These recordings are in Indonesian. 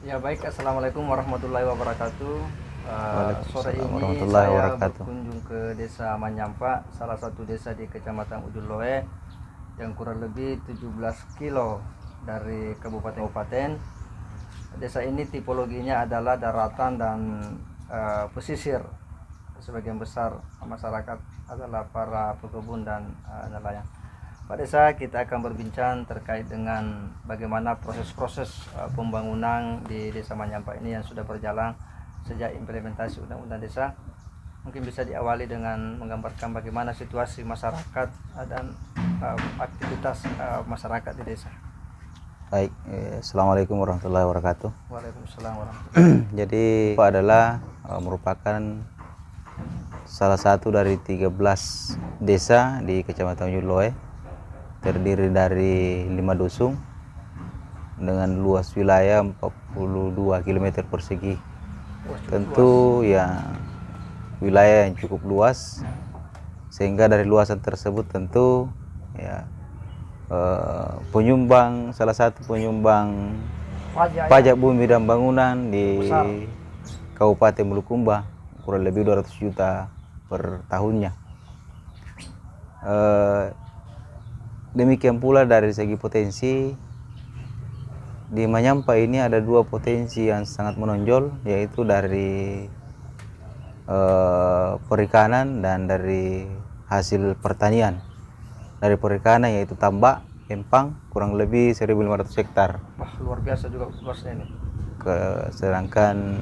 Ya baik, Assalamualaikum warahmatullahi wabarakatuh. Sore Waalaikumsalam ini warahmatullahi saya wabarakatuh. berkunjung ke desa Manyampa, salah satu desa di Kecamatan Ujung Loe yang kurang lebih 17 kilo dari kabupaten. Desa ini tipologinya adalah daratan dan pesisir. Sebagian besar masyarakat adalah para pekebun dan nelayan. Pada saat kita akan berbincang terkait dengan bagaimana proses-proses pembangunan di Desa Manyampa ini yang sudah berjalan sejak implementasi Undang-Undang Desa. Mungkin bisa diawali dengan menggambarkan bagaimana situasi masyarakat dan aktivitas masyarakat di desa. Baik, Assalamualaikum warahmatullahi wabarakatuh. Waalaikumsalam warahmatullahi wabarakatuh. Jadi Pak adalah merupakan salah satu dari 13 desa di Kecamatan Ujung Loe, terdiri dari 5 dusun dengan luas wilayah 42 km persegi. Tentu ya wilayah yang cukup luas, sehingga dari luasan tersebut tentu ya salah satu penyumbang pajak bumi dan bangunan di Kabupaten Bulukumba kurang lebih 200 juta per tahunnya. Demikian pula dari segi potensi, di Manyampa ini ada 2 potensi yang sangat menonjol, yaitu dari perikanan dan dari hasil pertanian. Dari perikanan yaitu tambak, empang kurang lebih 1.500 hektar. Wah, luar biasa juga luasnya ini. Sedangkan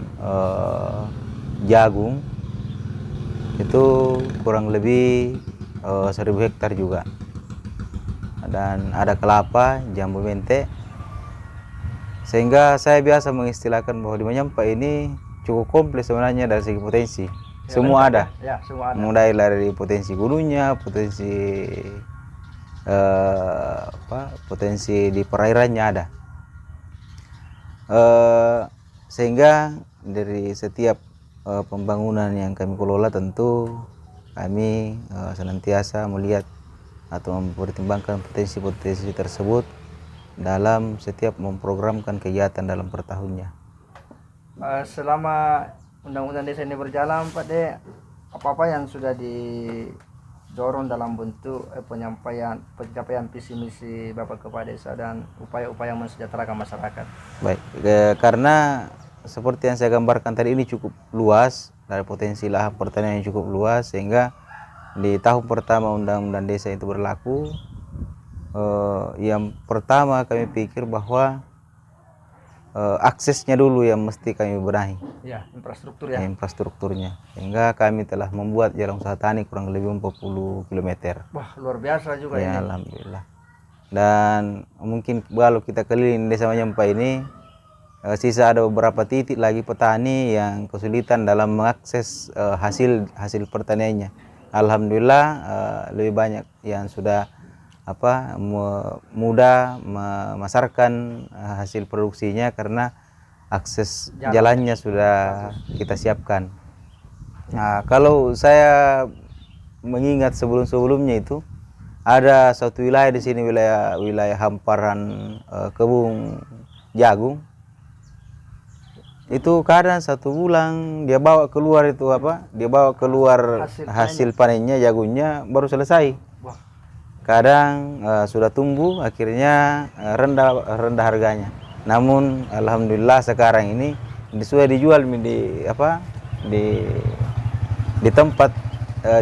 jagung itu kurang lebih 1.000 hektar juga. Dan ada kelapa, jambu mente. Sehingga saya biasa mengistilahkan bahwa di Manyampa ini cukup kompleks sebenarnya dari segi potensi. Semua ada. Ya, semua ada. Mulai dari potensi gunungnya, potensi di perairannya ada. Sehingga dari setiap pembangunan yang kami kelola tentu kami senantiasa melihat atau mempertimbangkan potensi-potensi tersebut dalam setiap memprogramkan kegiatan dalam per tahunnya. Selama Undang-Undang Desa ini berjalan, Pak De, apa-apa yang sudah didorong dalam bentuk pencapaian visi misi Bapak Kepala Desa dan upaya-upaya mensejahterakan masyarakat? Baik, karena seperti yang saya gambarkan tadi, ini cukup luas, dari potensi lahan pertanian yang cukup luas, sehingga di tahun pertama Undang-Undang Desa itu berlaku, yang pertama kami pikir bahwa aksesnya dulu yang mesti kami benahi. Ya, infrastruktur ya. Infrastrukturnya. Sehingga kami telah membuat jalan usaha tani kurang lebih 40 km. Wah, luar biasa juga ya, ini. Alhamdulillah. Dan mungkin kalau kita keliling Desa Manyampa ini, sisa ada beberapa titik lagi petani yang kesulitan dalam mengakses hasil pertaniannya. Alhamdulillah lebih banyak yang sudah mudah memasarkan hasil produksinya karena akses jalannya sudah kita siapkan. Nah, kalau saya mengingat sebelum-sebelumnya itu ada satu wilayah di sini, wilayah hamparan kebun jagung. Itu kadang 1 bulan dia bawa keluar hasil panennya, jagungnya baru selesai. Kadang sudah tumbuh, akhirnya rendah harganya. Namun alhamdulillah sekarang ini sudah dijual di tempat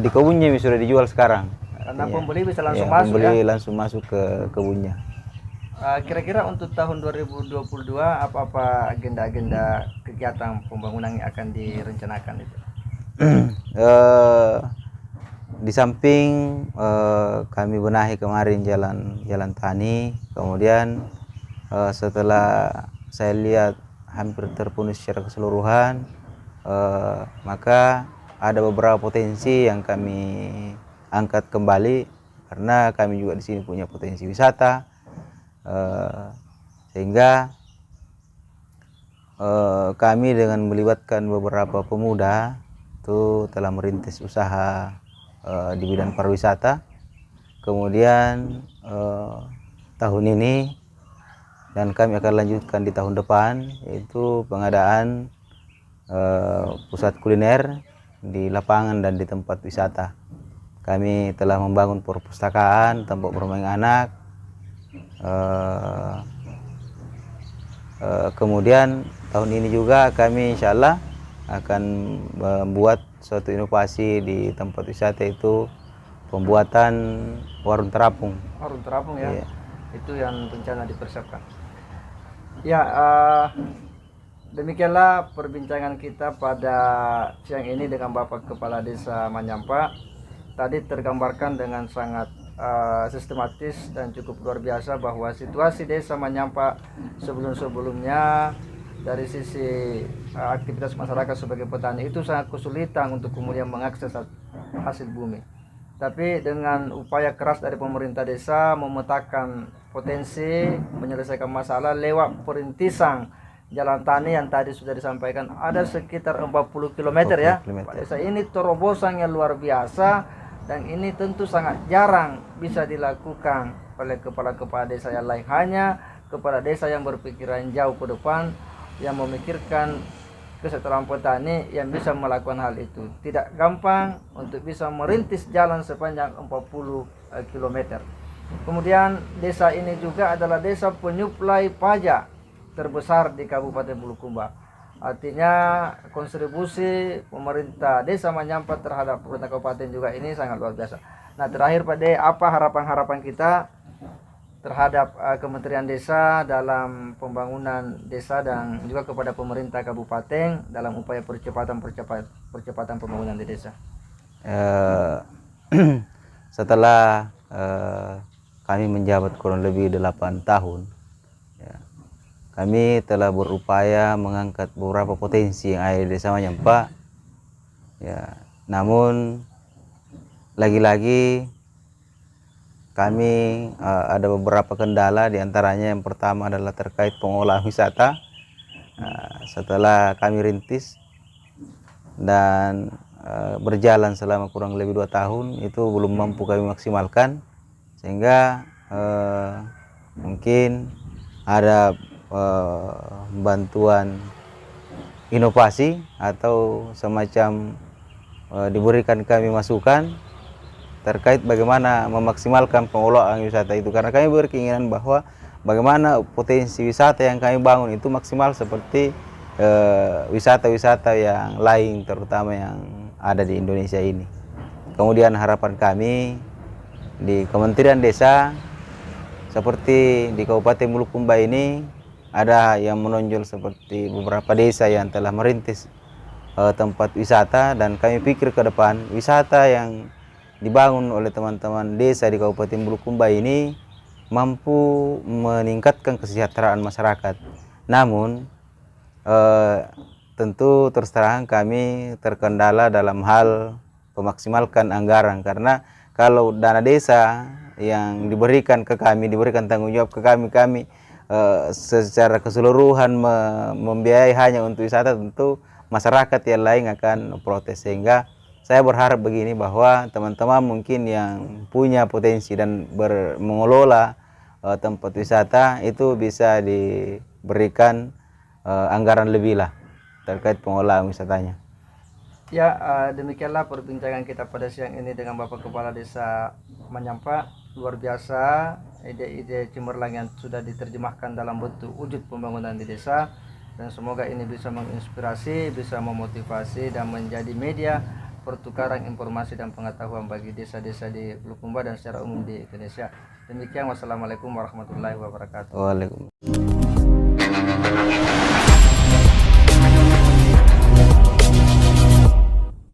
di kebunnya, sudah dijual sekarang. Karena pembeli bisa langsung masuk. Pembeli langsung masuk ke kebunnya. Kira-kira untuk tahun 2022 apa-apa agenda-agenda kegiatan pembangunan yang akan direncanakan itu? Di samping kami benahi kemarin jalan tani, kemudian setelah saya lihat hampir terpenuhi secara keseluruhan, maka ada beberapa potensi yang kami angkat kembali, karena kami juga di sini punya potensi wisata, sehingga kami dengan melibatkan beberapa pemuda itu telah merintis usaha di bidang pariwisata. Kemudian tahun ini dan kami akan lanjutkan di tahun depan, yaitu pengadaan pusat kuliner di lapangan dan di tempat wisata. Kami telah membangun perpustakaan, tempat bermain anak, kemudian tahun ini juga kami insya Allah akan membuat suatu inovasi di tempat wisata, itu pembuatan warung terapung. Warung terapung ya, Iya. itu yang rencana dipersiapkan. Ya, demikianlah perbincangan kita pada siang ini dengan Bapak Kepala Desa Manyampa. Tadi tergambarkan dengan sangat sistematis dan cukup luar biasa bahwa situasi Desa Manyampa sebelum-sebelumnya dari sisi aktivitas masyarakat sebagai petani itu sangat kesulitan untuk kemudian mengakses hasil bumi. Tapi dengan upaya keras dari pemerintah desa memetakan potensi menyelesaikan masalah lewat perintisan jalan tani yang tadi sudah disampaikan ada sekitar 40 km ya. Pak Desa ini terobosan yang luar biasa, dan ini tentu sangat jarang bisa dilakukan oleh kepala-kepala desa yang lain. Hanya kepala desa yang berpikiran jauh ke depan, yang memikirkan kesejahteraan petani, yang bisa melakukan hal itu. Tidak gampang untuk bisa merintis jalan sepanjang 40 km. Kemudian desa ini juga adalah desa penyuplai pajak terbesar di Kabupaten Bulukumba. Artinya kontribusi pemerintah Desa Manyampa terhadap pemerintah kabupaten juga ini sangat luar biasa. Nah, terakhir Pak De, apa harapan-harapan kita terhadap Kementerian Desa dalam pembangunan desa dan juga kepada pemerintah kabupaten dalam upaya percepatan pembangunan di desa? Setelah kami menjabat kurang lebih 8 tahun, ya, kami telah berupaya mengangkat beberapa potensi yang ada di Desa Manyampa. Ya, namun lagi-lagi kami ada beberapa kendala, diantaranya yang pertama adalah terkait pengolahan wisata. Setelah kami rintis dan berjalan selama kurang lebih 2 tahun, itu belum mampu kami maksimalkan, sehingga mungkin ada bantuan inovasi atau semacam diberikan kami masukan terkait bagaimana memaksimalkan pengelolaan wisata itu, karena kami berkeinginan bahwa bagaimana potensi wisata yang kami bangun itu maksimal seperti wisata-wisata yang lain, terutama yang ada di Indonesia ini. Kemudian harapan kami di Kementerian Desa, seperti di Kabupaten Bulukumba ini ada yang menonjol seperti beberapa desa yang telah merintis tempat wisata, dan kami pikir ke depan wisata yang dibangun oleh teman-teman desa di Kabupaten Bulukumba ini mampu meningkatkan kesejahteraan masyarakat. Namun tentu terus terang kami terkendala dalam hal memaksimalkan anggaran, karena kalau dana desa yang diberikan ke kami, diberikan tanggung jawab ke kami secara keseluruhan membiayai hanya untuk wisata, tentu masyarakat yang lain akan protes. Sehingga saya berharap begini, bahwa teman-teman mungkin yang punya potensi dan mengelola tempat wisata itu bisa diberikan anggaran lebih lah terkait pengolahan wisatanya. Ya, demikianlah perbincangan kita pada siang ini dengan Bapak Kepala Desa Manyampa. Luar biasa ide-ide cemerlang yang sudah diterjemahkan dalam bentuk wujud pembangunan di desa, dan semoga ini bisa menginspirasi, bisa memotivasi dan menjadi media pertukaran informasi dan pengetahuan bagi desa-desa di Bulukumba dan secara umum di Indonesia. Demikian, wassalamualaikum warahmatullahi wabarakatuh. Waalaikumsalam.